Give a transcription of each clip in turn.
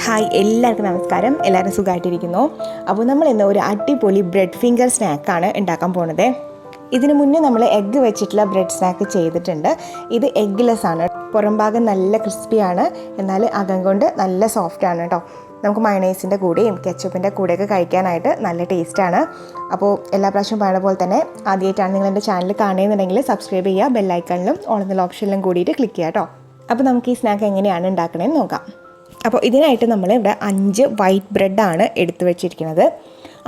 Hi എല്ലാവർക്കും നമസ്കാരം. എല്ലാവരും സുഖമായിട്ടിരിക്കുന്നു. അപ്പോൾ നമ്മൾ ഇന്ന് ഒരു അടിപൊളി ബ്രെഡ് ഫിംഗർ സ്നാക്കാണ് ഉണ്ടാക്കാൻ പോകുന്നത്. ഇതിനു മുന്നേ നമ്മൾ എഗ്ഗ് വെച്ചിട്ടുള്ള ബ്രെഡ് സ്നാക്ക് ചെയ്തിട്ടുണ്ട്. ഇത് എഗ്ഗ്ലെസ് ആണ്. പുറം ഭാഗം നല്ല ക്രിസ്പിയാണ്, എന്നാൽ അകം കൊണ്ട് നല്ല സോഫ്റ്റാണ് കേട്ടോ. നമുക്ക് മയണൈസിൻ്റെ കൂടെയും കെച്ചപ്പിൻ്റെ കൂടെയൊക്കെ കഴിക്കാനായിട്ട് നല്ല ടേസ്റ്റാണ്. അപ്പോൾ എല്ലാ പ്രാവശ്യവും പറയുന്ന പോലെ തന്നെ ആദ്യമായിട്ടാണ് നിങ്ങൾ എൻ്റെ ചാനൽ കാണുന്നുണ്ടെങ്കിൽ സബ്സ്ക്രൈബ് ചെയ്യുക, ബെല്ലൈക്കണിലും ഓൾ എന്നുള്ള ഓപ്ഷനിലും കൂടിയിട്ട് ക്ലിക്ക് ചെയ്യുക കേട്ടോ. അപ്പോൾ നമുക്ക് ഈ സ്നാക്ക് എങ്ങനെയാണ് ഉണ്ടാക്കണമെന്ന് നോക്കാം. അപ്പോൾ ഇതിനായിട്ട് നമ്മൾ ഇവിടെ 5 വൈറ്റ് ബ്രെഡാണ് എടുത്തു വെച്ചിരിക്കുന്നത്.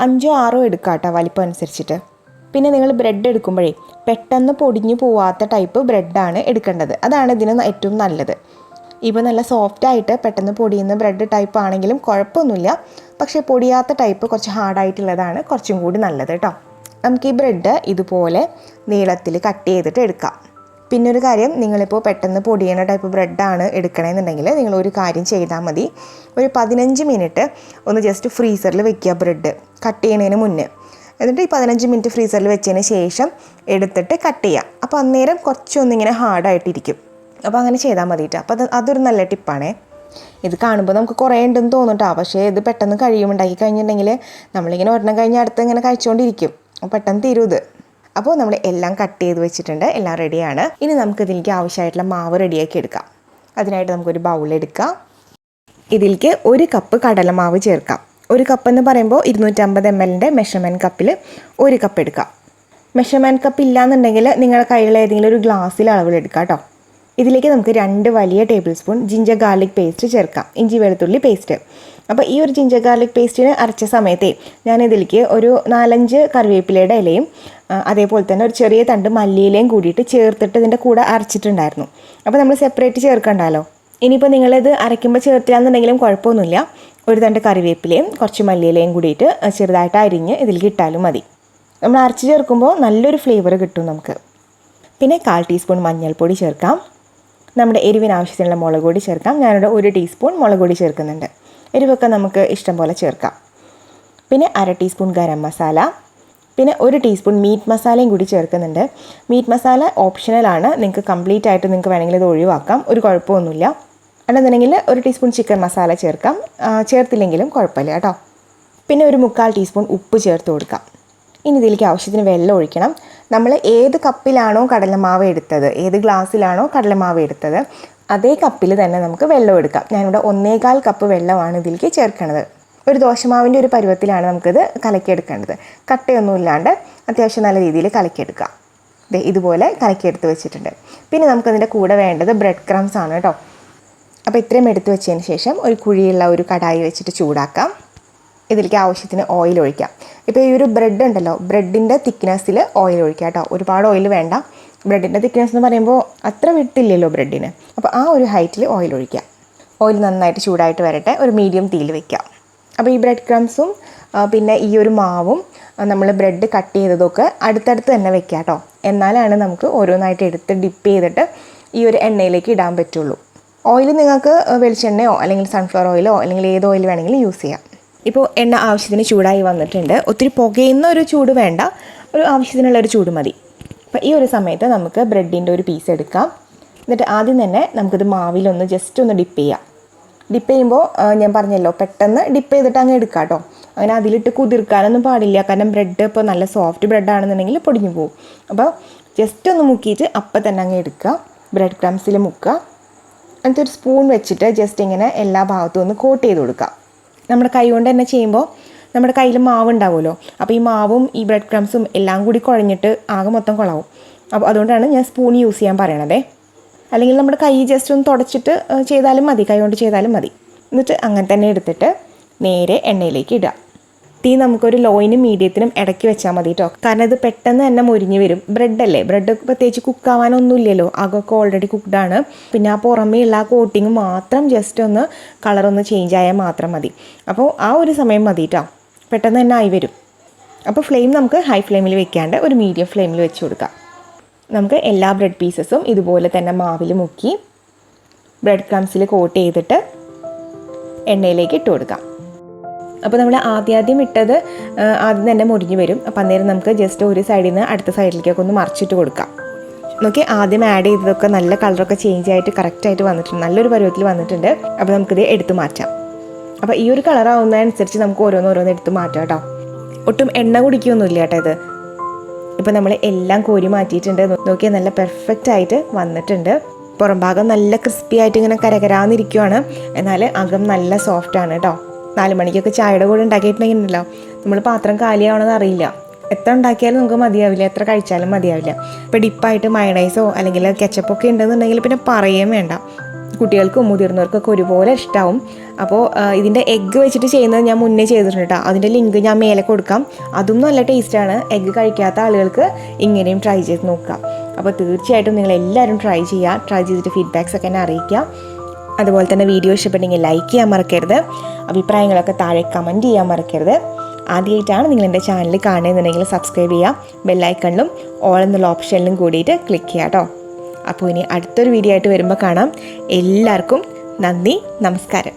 5 6 എടുക്കുക കേട്ടോ, വലിപ്പം അനുസരിച്ചിട്ട്. പിന്നെ നിങ്ങൾ ബ്രെഡ് എടുക്കുമ്പോഴേ പെട്ടെന്ന് പൊടിഞ്ഞു പോവാത്ത ടൈപ്പ് ബ്രെഡാണ് എടുക്കേണ്ടത്. അതാണ് ഇതിന് ഏറ്റവും നല്ലത്. ഇപ്പോൾ നല്ല സോഫ്റ്റായിട്ട് പെട്ടെന്ന് പൊടിയുന്ന ബ്രെഡ് ടൈപ്പ് ആണെങ്കിലും കുഴപ്പമൊന്നുമില്ല. പക്ഷേ പൊടിയാത്ത ടൈപ്പ് കുറച്ച് ഹാർഡായിട്ടുള്ളതാണ് കുറച്ചും കൂടി നല്ലത് കേട്ടോ. നമുക്ക് ഈ ബ്രെഡ് ഇതുപോലെ നീളത്തിൽ കട്ട് ചെയ്തിട്ട് എടുക്കാം. പിന്നെ ഒരു കാര്യം, നിങ്ങളിപ്പോൾ പെട്ടെന്ന് പൊടിയണ ടൈപ്പ് ബ്രെഡാണ് എടുക്കണമെന്നുണ്ടെങ്കിൽ നിങ്ങളൊരു കാര്യം ചെയ്താൽ മതി. ഒരു 15 മിനിറ്റ് ഒന്ന് ജസ്റ്റ് ഫ്രീസറിൽ വെക്കുക ബ്രെഡ് കട്ട് ചെയ്യുന്നതിന് മുന്നേ. എന്നിട്ട് ഈ 15 മിനിറ്റ് ഫ്രീസറിൽ വെച്ചതിന് ശേഷം എടുത്തിട്ട് കട്ട് ചെയ്യുക. അപ്പോൾ അന്നേരം കുറച്ചൊന്നിങ്ങനെ ഹാർഡായിട്ടിരിക്കും. അപ്പോൾ അങ്ങനെ ചെയ്താൽ മതിയിട്ട്. അപ്പോൾ അതൊരു നല്ല ടിപ്പാണേ. ഇത് കാണുമ്പോൾ നമുക്ക് കുറേ ഉണ്ടെന്ന് തോന്നുട്ടോ, പക്ഷേ ഇത് പെട്ടെന്ന് ഉണ്ടാക്കി കഴിഞ്ഞിട്ടുണ്ടെങ്കിൽ നമ്മളിങ്ങനെ ഒരെണ്ണം കഴിഞ്ഞ് അടുത്ത് ഇങ്ങനെ കഴിച്ചുകൊണ്ടിരിക്കും. പെട്ടെന്ന് തീരും ഇത്. അപ്പോൾ നമ്മൾ എല്ലാം കട്ട് ചെയ്ത് വെച്ചിട്ടുണ്ട്, എല്ലാം റെഡിയാണ്. ഇനി നമുക്കിതിലേക്ക് ആവശ്യമായിട്ടുള്ള മാവ് റെഡിയാക്കി എടുക്കാം. അതിനായിട്ട് നമുക്കൊരു ബൗളെടുക്കാം. ഇതിലേക്ക് 1 കപ്പ് കടലമാവ് ചേർക്കാം. 1 കപ്പ് എന്ന് പറയുമ്പോൾ 250 ml മെഷർമെൻറ്റ് കപ്പിൽ 1 കപ്പ് എടുക്കാം. മെഷർമെൻറ്റ് കപ്പ് ഇല്ലയെന്നുണ്ടെങ്കിൽ നിങ്ങളുടെ കയ്യിലുള്ള ഏതെങ്കിലും ഒരു ഗ്ലാസ്സിൽ അളവിലെടുക്കാം കേട്ടോ. ഇതിലേക്ക് നമുക്ക് 2 വലിയ table spoon ginger garlic paste ചേർക്കാം, ഇഞ്ചി വെളുത്തുള്ളി പേസ്റ്റ്. അപ്പോൾ ഈ ഒരു ജിഞ്ചർ ഗാർലിക് പേസ്റ്റിന് അരച്ച സമയത്തേ ഞാനിതിലേക്ക് ഒരു 4-5 കറിവേപ്പിലയുടെ ഇലയും അതേപോലെ തന്നെ ഒരു ചെറിയ തണ്ട് മല്ലിയിലയും കൂടിയിട്ട് ചേർത്തിട്ട് ഇതിൻ്റെ കൂടെ അരച്ചിട്ടുണ്ടായിരുന്നു. അപ്പോൾ നമ്മൾ സെപ്പറേറ്റ് ചേർക്കണ്ടല്ലോ. ഇനിയിപ്പോൾ നിങ്ങളിത് അരയ്ക്കുമ്പോൾ ചേർത്തില്ലാന്നുണ്ടെങ്കിലും കുഴപ്പമൊന്നുമില്ല. ഒരു തണ്ട് കറിവേപ്പിലയും കുറച്ച് മല്ലിയിലയും കൂടിയിട്ട് ചെറുതായിട്ട് അരിഞ്ഞ് ഇതിലേക്ക് ഇട്ടാലും മതി. നമ്മൾ അരച്ച് ചേർക്കുമ്പോൾ നല്ലൊരു ഫ്ലേവർ കിട്ടും നമുക്ക്. പിന്നെ 1/4 ടീസ്പൂൺ മഞ്ഞൾപ്പൊടി ചേർക്കാം. നമ്മുടെ എരിവിന് ആവശ്യത്തിനുള്ള മുളക് പൊടി ചേർക്കാം. ഞാനിവിടെ 1 ടീസ്പൂൺ മുളക് പൊടി ചേർക്കുന്നുണ്ട്. എരിവൊക്കെ നമുക്ക് ഇഷ്ടം പോലെ ചേർക്കാം. പിന്നെ 1/2 ടീസ്പൂൺ ഗരം മസാല, പിന്നെ 1 ടീസ്പൂൺ മീറ്റ് മസാലയും കൂടി ചേർക്കുന്നുണ്ട്. മീറ്റ് മസാല ഓപ്ഷണലാണ്, നിങ്ങൾക്ക് കംപ്ലീറ്റ് ആയിട്ട് നിങ്ങൾക്ക് വേണമെങ്കിൽ ഇത് ഒഴിവാക്കാം, ഒരു കുഴപ്പമൊന്നുമില്ല. അല്ലെന്നുണ്ടെങ്കിൽ 1 ടീസ്പൂൺ ചിക്കൻ മസാല ചേർക്കാം, ചേർത്തില്ലെങ്കിലും കുഴപ്പമില്ല കേട്ടോ. പിന്നെ ഒരു 1/4 ടീസ്പൂൺ ഉപ്പ് ചേർത്ത് കൊടുക്കാം. ഇനി ഇതിലേക്ക് ആവശ്യത്തിന് വെള്ളം ഒഴിക്കണം. നമ്മൾ ഏത് കപ്പിലാണോ കടലമാവ് എടുത്തത്, ഏത് ഗ്ലാസ്സിലാണോ കടലമാവ് എടുത്തത്, അതേ കപ്പിൽ തന്നെ നമുക്ക് വെള്ളം എടുക്കാം. ഞാനിവിടെ 1/4 കപ്പ് വെള്ളമാണ് ഇതിലേക്ക് ചേർക്കുന്നത്. ഒരു ദോശമാവിൻ്റെ ഒരു പരുവത്തിലാണ് നമുക്കിത് കലക്കിയെടുക്കേണ്ടത്. കട്ടയൊന്നും ഇല്ലാണ്ട് അത്യാവശ്യം നല്ല രീതിയിൽ കലക്കിയെടുക്കാം. ഇതുപോലെ കലക്കിയെടുത്ത് വെച്ചിട്ടുണ്ട്. പിന്നെ നമുക്കതിൻ്റെ കൂടെ വേണ്ടത് ബ്രെഡ് ക്രംസ് ആണ് കേട്ടോ. അപ്പോൾ ഇത്രയും എടുത്ത് വെച്ചതിന് ശേഷം ഒരു കുഴിയുള്ള ഒരു കടായി വെച്ചിട്ട് ചൂടാക്കാം. ഇതിലേക്ക് ആവശ്യത്തിന് ഓയിൽ ഒഴിക്കാം. ഇപ്പോൾ ഈ ഒരു ബ്രെഡ് ഉണ്ടല്ലോ, ബ്രെഡിൻ്റെ തിക്നെസ്സിൽ ഓയിൽ ഒഴിക്കാം കേട്ടോ. ഒരുപാട് ഓയിൽ വേണ്ട. ബ്രെഡിൻ്റെ തിക്നെസ് എന്ന് പറയുമ്പോൾ അത്ര വിട്ടില്ലല്ലോ ബ്രെഡിന്. അപ്പോൾ ആ ഒരു ഹൈറ്റിൽ ഓയിൽ ഒഴിക്കാം. ഓയിൽ നന്നായിട്ട് ചൂടായിട്ട് വരട്ടെ, ഒരു മീഡിയം തീയിൽ വയ്ക്കാം. അപ്പോൾ ഈ ബ്രെഡ് ക്രംസും പിന്നെ ഈ ഒരു മാവും നമ്മൾ ബ്രെഡ് കട്ട് ചെയ്തതൊക്കെ അടുത്തടുത്ത് തന്നെ വെക്കാം കേട്ടോ. എന്നാലാണ് നമുക്ക് ഓരോന്നായിട്ട് എടുത്ത് ഡിപ്പ് ചെയ്തിട്ട് ഈ ഒരു എണ്ണയിലേക്ക് ഇടാൻ പറ്റുള്ളൂ. ഓയിൽ നിങ്ങൾക്ക് വെളിച്ചെണ്ണയോ അല്ലെങ്കിൽ സൺഫ്ലവർ ഓയിലോ അല്ലെങ്കിൽ ഏത് ഓയിൽ വേണമെങ്കിലും യൂസ് ചെയ്യാം. ഇപ്പോൾ എണ്ണ ആവശ്യത്തിന് ചൂടായി വന്നിട്ടുണ്ട്. ഒത്തിരി പുകയുന്ന ഒരു ചൂട് വേണ്ട, ഒരു ആവശ്യത്തിനുള്ളൊരു ചൂട് മതി. അപ്പോൾ ഈ ഒരു സമയത്ത് നമുക്ക് ബ്രെഡിൻ്റെ ഒരു പീസ് എടുക്കാം. എന്നിട്ട് ആദ്യം തന്നെ നമുക്കിത് മാവിലൊന്ന് ജസ്റ്റ് ഒന്ന് ഡിപ്പ് ചെയ്യാം. ഡിപ്പ് ചെയ്യുമ്പോൾ ഞാൻ പറഞ്ഞല്ലോ, പെട്ടെന്ന് ഡിപ്പ് ചെയ്തിട്ട് അങ്ങ് എടുക്കാം കേട്ടോ. അങ്ങനെ അതിലിട്ട് കുതിർക്കാനൊന്നും പാടില്ല, കാരണം ബ്രെഡ് ഇപ്പോൾ നല്ല സോഫ്റ്റ് ബ്രെഡാണെന്നുണ്ടെങ്കിൽ പൊടിഞ്ഞു പോകും. അപ്പോൾ ജസ്റ്റ് ഒന്ന് മുക്കിയിട്ട് അപ്പം തന്നെ അങ്ങ് എടുക്കുക. ബ്രെഡ് ക്രംസിൽ മുക്കുക. എന്നിട്ട് ഒരു സ്പൂൺ വെച്ചിട്ട് ജസ്റ്റ് ഇങ്ങനെ എല്ലാ ഭാഗത്തും ഒന്ന് കോട്ട് ചെയ്ത് കൊടുക്കുക. നമ്മുടെ കൈ കൊണ്ട് തന്നെ ചെയ്യുമ്പോൾ നമ്മുടെ കയ്യിൽ മാവ് ഉണ്ടാവുമല്ലോ, അപ്പോൾ ഈ മാവും ഈ ബ്രെഡ് ക്രംസും എല്ലാം കൂടി കുഴഞ്ഞിട്ട് ആകെ മൊത്തം കുളാവും. അപ്പോൾ അതുകൊണ്ടാണ് ഞാൻ സ്പൂൺ യൂസ് ചെയ്യാൻ പറയണതേ. അല്ലെങ്കിൽ നമ്മുടെ കൈ ജസ്റ്റ് ഒന്ന് തുടച്ചിട്ട് ചെയ്താലും മതി, കൈ കൊണ്ട് ചെയ്താലും മതി. എന്നിട്ട് അങ്ങനെ തന്നെ എടുത്തിട്ട് നേരെ എണ്ണയിലേക്ക് ഇടുക. തീ നമുക്കൊരു ലോയിനും മീഡിയത്തിനും ഇടയ്ക്ക് വെച്ചാൽ മതി കേട്ടോ. കാരണം ഇത് പെട്ടെന്ന് തന്നെ മുരിഞ്ഞ് വരും. ബ്രെഡല്ലേ, ബ്രെഡ് പ്രത്യേകിച്ച് കുക്കാവാനൊന്നുമില്ലല്ലോ, അകൊക്കെ ഓൾറെഡി കുക്ക്ഡാണ്. പിന്നെ ആ പുറമേ ഉള്ള ആ കോട്ടിങ് മാത്രം ജസ്റ്റ് ഒന്ന് കളറൊന്ന് ചേഞ്ച് ആയാൽ മാത്രം മതി. അപ്പോൾ ആ ഒരു സമയം മതി കേട്ടോ, പെട്ടെന്ന് തന്നെ ആയി വരും. അപ്പോൾ ഫ്ലെയിം നമുക്ക് ഹൈ ഫ്ലെയിമിൽ വെക്കാണ്ട് ഒരു മീഡിയം ഫ്ലെയിമിൽ വെച്ച് കൊടുക്കാം. നമുക്ക് എല്ലാ ബ്രെഡ് പീസസും ഇതുപോലെ തന്നെ മാവിൽ മുക്കി ബ്രെഡ് ക്രംസിൽ കോട്ട് ചെയ്തിട്ട് എണ്ണയിലേക്ക് ഇട്ട് കൊടുക്കാം. അപ്പോൾ നമ്മൾ ആദ്യം ഇട്ടത് ആദ്യം തന്നെ മുരിഞ്ഞ് വരും. അപ്പോൾ അന്നേരം നമുക്ക് ജസ്റ്റ് ഒരു സൈഡിൽ നിന്ന് അടുത്ത സൈഡിലേക്കൊക്കെ ഒന്ന് മറിച്ചിട്ട് കൊടുക്കാം. നോക്കി, ആദ്യം ആഡ് ചെയ്തതൊക്കെ നല്ല കളറൊക്കെ ചേഞ്ച് ആയിട്ട് കറക്റ്റായിട്ട് വന്നിട്ടുണ്ട്, നല്ലൊരു പരുവത്തിൽ വന്നിട്ടുണ്ട്. അപ്പോൾ നമുക്കിത് എടുത്തു മാറ്റാം. അപ്പോൾ ഈ ഒരു കളറാവുന്നതനുസരിച്ച് നമുക്ക് ഓരോന്നോരോന്ന് എടുത്ത് മാറ്റാം കേട്ടോ. ഒട്ടും എണ്ണ കുടിക്കുകയൊന്നുമില്ല കേട്ടോ ഇത്. ഇപ്പോൾ നമ്മൾ എല്ലാം കോരി മാറ്റിയിട്ടുണ്ട്. നോക്കിയാൽ നല്ല പെർഫെക്റ്റ് ആയിട്ട് വന്നിട്ടുണ്ട്. പുറം ഭാഗം നല്ല ക്രിസ്പി ആയിട്ട് ഇങ്ങനെ കരകരാന്നിരിക്കുവാണ്, എന്നാൽ അകം നല്ല സോഫ്റ്റാണ് കേട്ടോ. 4 മണിക്കൊക്കെ ചായയുടെ കൂടെ ഉണ്ടാക്കിയിട്ടുണ്ടെങ്കിലല്ലോ നമ്മൾ പാത്രം കാലിയാവണമെന്ന് അറിയില്ല. എത്ര ഉണ്ടാക്കിയാലും നമുക്ക് മതിയാവില്ല, എത്ര കഴിച്ചാലും മതിയാവില്ല. ഇപ്പോൾ ഡിപ്പായിട്ട് മയണൈസോ അല്ലെങ്കിൽ കെച്ചപ്പൊക്കെ ഉണ്ടെന്നുണ്ടെങ്കിൽ പിന്നെ പറയുകയും വേണ്ട. കുട്ടികൾക്കും മുതിർന്നവർക്കൊക്കെ ഒരുപോലെ ഇഷ്ടമാവും. അപ്പോൾ ഇതിൻ്റെ എഗ്ഗ് വെച്ചിട്ട് ചെയ്യുന്നത് ഞാൻ മുന്നേ ചെയ്തിട്ടുണ്ട് കേട്ടോ. അതിൻ്റെ ലിങ്ക് ഞാൻ മേലെ കൊടുക്കാം. അതും നല്ല ടേസ്റ്റാണ്. എഗ്ഗ് കഴിക്കാത്ത ആളുകൾക്ക് ഇങ്ങനെയും ട്രൈ ചെയ്ത് നോക്കുക. അപ്പോൾ തീർച്ചയായിട്ടും നിങ്ങളെല്ലാവരും ട്രൈ ചെയ്യുക. ട്രൈ ചെയ്തിട്ട് ഫീഡ്ബാക്സ് ഒക്കെ എന്നെ അറിയിക്കുക. അതുപോലെ തന്നെ വീഡിയോ ഇഷ്ടപ്പെട്ടെങ്കിൽ ലൈക്ക് ചെയ്യാൻ മറക്കരുത്. അഭിപ്രായങ്ങളൊക്കെ താഴെ കമൻറ്റ് ചെയ്യാൻ മറക്കരുത്. ആദ്യമായിട്ടാണ് നിങ്ങൾ എൻ്റെ ചാനൽ കാണുന്നതെന്നുണ്ടെങ്കിൽ സബ്സ്ക്രൈബ് ചെയ്യുക. ബെല്ലൈക്കണിലും ഓൾ എന്നുള്ള ഓപ്ഷനിലും കൂടിയിട്ട് ക്ലിക്ക് ചെയ്യുക കേട്ടോ. അപ്പോൾ ഇനി അടുത്തൊരു വീഡിയോ ആയിട്ട് വരുമ്പോൾ കാണാം. എല്ലാവർക്കും നന്ദി, നമസ്കാരം.